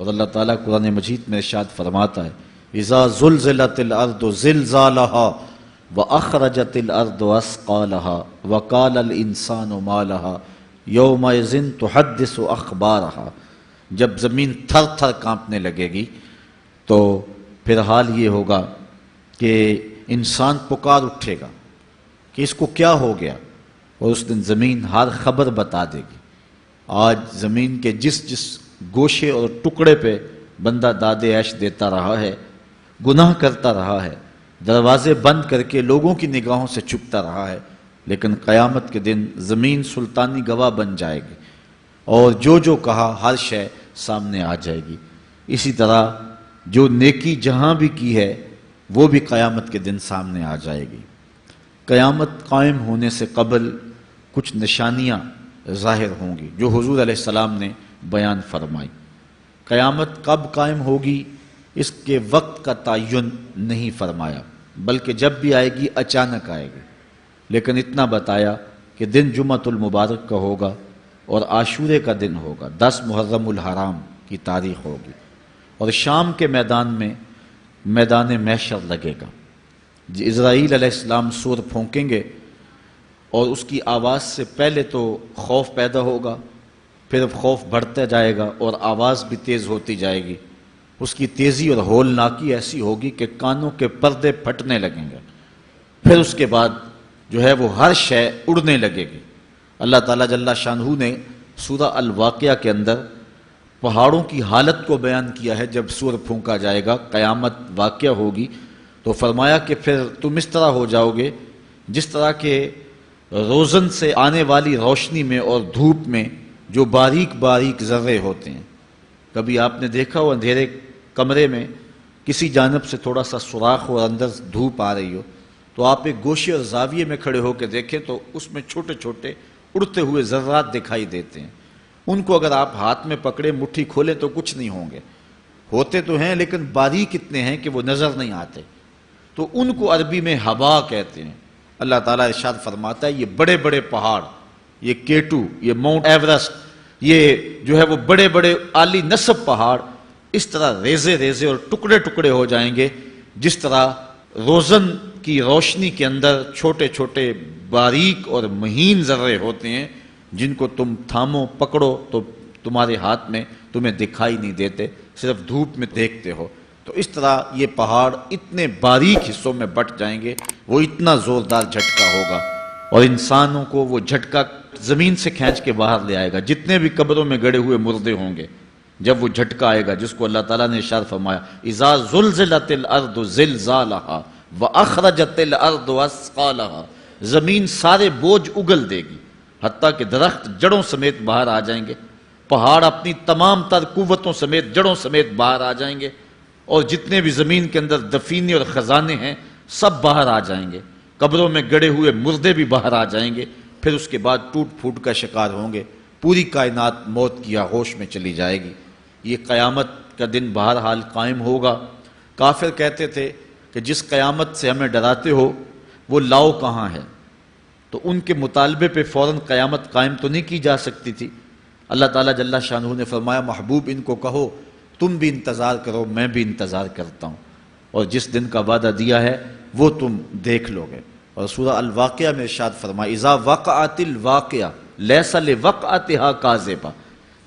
اور اللہ تعالیٰ قرآن مجید میں ارشاد فرماتا ہے اذا زلزلت الارض زلزالها واخرجت الارض اثقالها وقال الانسان ما لها یومئذ تحدث اخبارها، جب زمین تھر تھر کانپنے لگے گی تو پھر حال یہ ہوگا کہ انسان پکار اٹھے گا کہ اس کو کیا ہو گیا، اور اس دن زمین ہر خبر بتا دے گی۔ آج زمین کے جس جس گوشے اور ٹکڑے پہ بندہ داد عیش دیتا رہا ہے، گناہ کرتا رہا ہے، دروازے بند کر کے لوگوں کی نگاہوں سے چھپتا رہا ہے، لیکن قیامت کے دن زمین سلطانی گواہ بن جائے گی اور جو جو کہا ہر شے سامنے آ جائے گی۔ اسی طرح جو نیکی جہاں بھی کی ہے وہ بھی قیامت کے دن سامنے آ جائے گی۔ قیامت قائم ہونے سے قبل کچھ نشانیاں ظاہر ہوں گی جو حضور علیہ السلام نے بیان فرمائی۔ قیامت کب قائم ہوگی اس کے وقت کا تعین نہیں فرمایا، بلکہ جب بھی آئے گی اچانک آئے گی، لیکن اتنا بتایا کہ دن جمعۃ المبارک کا ہوگا اور عاشورے کا دن ہوگا، 10 محرم الحرام کی تاریخ ہوگی، اور شام کے میدان میں میدان محشر لگے گا۔ اسرائیل علیہ السلام سور پھونکیں گے اور اس کی آواز سے پہلے تو خوف پیدا ہوگا، پھر خوف بڑھتا جائے گا اور آواز بھی تیز ہوتی جائے گی۔ اس کی تیزی اور ہولناکی ایسی ہوگی کہ کانوں کے پردے پھٹنے لگیں گے، پھر اس کے بعد جو ہے وہ ہر شے اڑنے لگے گی۔ اللہ تعالیٰ جل شانہ نے سورہ الواقعہ کے اندر پہاڑوں کی حالت کو بیان کیا ہے۔ جب سور پھونکا جائے گا، قیامت واقعہ ہوگی، تو فرمایا کہ پھر تم اس طرح ہو جاؤ گے جس طرح کہ روزن سے آنے والی روشنی میں اور دھوپ میں جو باریک باریک ذرے ہوتے ہیں۔ کبھی آپ نے دیکھا ہو اندھیرے کمرے میں کسی جانب سے تھوڑا سا سوراخ اور اندر دھوپ آ رہی ہو، تو آپ ایک گوشے اور زاویے میں کھڑے ہو کے دیکھیں تو اس میں چھوٹے چھوٹے اڑتے ہوئے ذرات دکھائی دیتے ہیں۔ ان کو اگر آپ ہاتھ میں پکڑے مٹھی کھولیں تو کچھ نہیں ہوں گے، ہوتے تو ہیں لیکن باریک اتنے ہیں کہ وہ نظر نہیں آتے، تو ان کو عربی میں ہوا کہتے ہیں۔ اللہ تعالیٰ ارشاد فرماتا ہے یہ بڑے بڑے پہاڑ، یہ کیٹو، یہ ماؤنٹ ایورسٹ، یہ جو ہے وہ بڑے بڑے عالی نصب پہاڑ اس طرح ریزے ریزے اور ٹکڑے ٹکڑے ہو جائیں گے جس طرح روزن کی روشنی کے اندر چھوٹے چھوٹے باریک اور مہین ذرے ہوتے ہیں جن کو تم تھامو پکڑو تو تمہارے ہاتھ میں تمہیں دکھائی نہیں دیتے، صرف دھوپ میں دیکھتے ہو۔ تو اس طرح یہ پہاڑ اتنے باریک حصوں میں بٹ جائیں گے، وہ اتنا زوردار جھٹکا ہوگا اور انسانوں کو وہ جھٹکا زمین سے کھینچ کے باہر لے آئے گا۔ جتنے بھی قبروں میں گڑے ہوئے مردے ہوں گے، جب وہ جھٹکا آئے گا جس کو اللہ تعالیٰ نے ارشاد فرمایا اذا زلزلت الارض زلزالها واخرجت الارض اثقالها، زمین سارے بوجھ اگل دے گی، حتیٰ کہ درخت جڑوں سمیت باہر آ جائیں گے، پہاڑ اپنی تمام تر قوتوں سمیت جڑوں سمیت باہر آ جائیں گے، اور جتنے بھی زمین کے اندر دفینے اور خزانے ہیں سب باہر آ جائیں گے، قبروں میں گڑے ہوئے مردے بھی باہر آ جائیں گے، پھر اس کے بعد ٹوٹ پھوٹ کا شکار ہوں گے، پوری کائنات موت کی آغوش میں چلی جائے گی۔ یہ قیامت کا دن بہرحال قائم ہوگا۔ کافر کہتے تھے کہ جس قیامت سے ہمیں ڈراتے ہو وہ لاؤ کہاں ہے، تو ان کے مطالبے پہ فوراً قیامت قائم تو نہیں کی جا سکتی تھی۔ اللہ تعالیٰ جل شانہ نے فرمایا محبوب ان کو کہو تم بھی انتظار کرو، میں بھی انتظار کرتا ہوں، اور جس دن کا وعدہ دیا ہے وہ تم دیکھ لو گے۔ اور سورہ الواقعہ میں ارشاد فرمایا اذا وقعت الواقعہ لیس لوقعتها کاذبہ،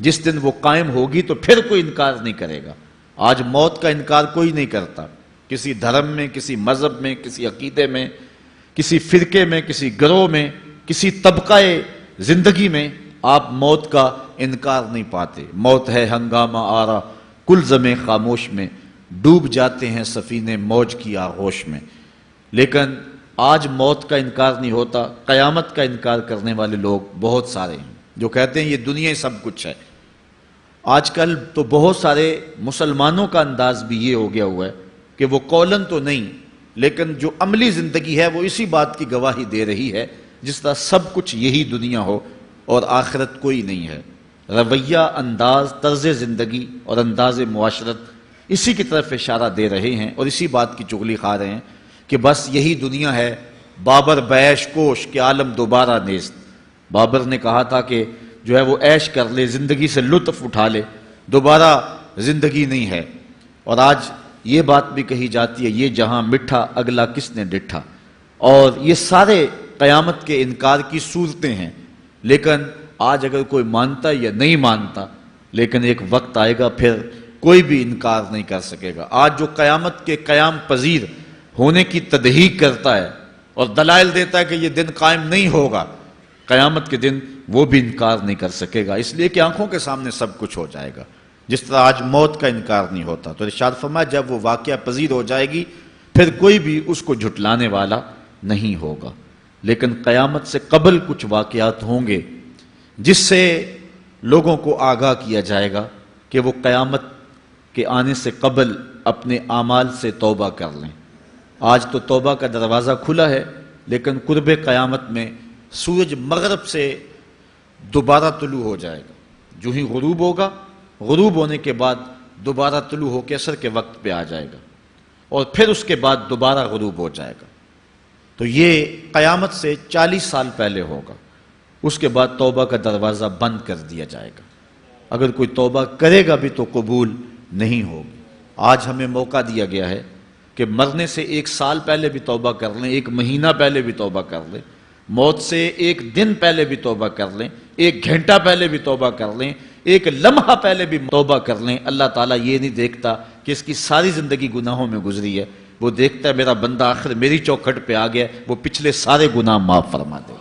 جس دن وہ قائم ہوگی تو پھر کوئی انکار نہیں کرے گا۔ آج موت کا انکار کوئی نہیں کرتا، کسی دھرم میں، کسی مذہب میں، کسی عقیدے میں، کسی فرقے میں، کسی گروہ میں، کسی طبقہ زندگی میں آپ موت کا انکار نہیں پاتے۔ موت ہے ہنگامہ آرا کلزم خاموش میں، ڈوب جاتے ہیں سفینے موج کی آغوش میں۔ لیکن آج موت کا انکار نہیں ہوتا، قیامت کا انکار کرنے والے لوگ بہت سارے ہیں جو کہتے ہیں یہ دنیا سب کچھ ہے۔ آج کل تو بہت سارے مسلمانوں کا انداز بھی یہ ہو گیا ہوا ہے کہ وہ قولاً تو نہیں لیکن جو عملی زندگی ہے وہ اسی بات کی گواہی دے رہی ہے جس طرح سب کچھ یہی دنیا ہو اور آخرت کوئی نہیں ہے۔ رویہ، انداز، طرز زندگی اور انداز معاشرت اسی کی طرف اشارہ دے رہے ہیں اور اسی بات کی چغلی کھا رہے ہیں کہ بس یہی دنیا ہے، بابر بیش کوش کہ عالم دوبارہ نیست۔ بابر نے کہا تھا کہ جو ہے وہ عیش کر لے، زندگی سے لطف اٹھا لے، دوبارہ زندگی نہیں ہے۔ اور آج یہ بات بھی کہی جاتی ہے، یہ جہاں مٹھا اگلا کس نے ڈٹھا، اور یہ سارے قیامت کے انکار کی صورتیں ہیں۔ لیکن آج اگر کوئی مانتا یا نہیں مانتا، لیکن ایک وقت آئے گا پھر کوئی بھی انکار نہیں کر سکے گا۔ آج جو قیامت کے قیام پذیر ہونے کی تدہیق کرتا ہے اور دلائل دیتا ہے کہ یہ دن قائم نہیں ہوگا، قیامت کے دن وہ بھی انکار نہیں کر سکے گا، اس لیے کہ آنکھوں کے سامنے سب کچھ ہو جائے گا، جس طرح آج موت کا انکار نہیں ہوتا۔ تو ارشاد فرمایا جب وہ واقعہ پذیر ہو جائے گی پھر کوئی بھی اس کو جھٹلانے والا نہیں ہوگا۔ لیکن قیامت سے قبل کچھ واقعات ہوں گے جس سے لوگوں کو آگاہ کیا جائے گا کہ وہ قیامت کے آنے سے قبل اپنے اعمال سے توبہ کر لیں۔ آج تو توبہ کا دروازہ کھلا ہے، لیکن قرب قیامت میں سورج مغرب سے دوبارہ طلوع ہو جائے گا، جو ہی غروب ہوگا، غروب ہونے کے بعد دوبارہ طلوع ہو کے عصر کے وقت پہ آ جائے گا، اور پھر اس کے بعد دوبارہ غروب ہو جائے گا۔ تو یہ قیامت سے 40 سال پہلے ہوگا، اس کے بعد توبہ کا دروازہ بند کر دیا جائے گا۔ اگر کوئی توبہ کرے گا بھی تو قبول نہیں ہوگی۔ آج ہمیں موقع دیا گیا ہے کہ مرنے سے 1 سال پہلے بھی توبہ کر لیں، 1 مہینہ پہلے بھی توبہ کر لیں، موت سے 1 دن پہلے بھی توبہ کر لیں، 1 گھنٹہ پہلے بھی توبہ کر لیں، 1 لمحہ پہلے بھی توبہ کر لیں۔ اللہ تعالیٰ یہ نہیں دیکھتا کہ اس کی ساری زندگی گناہوں میں گزری ہے، وہ دیکھتا ہے میرا بندہ آخر میری چوکھٹ پہ آ گیا، وہ پچھلے سارے گناہ معاف فرما دے۔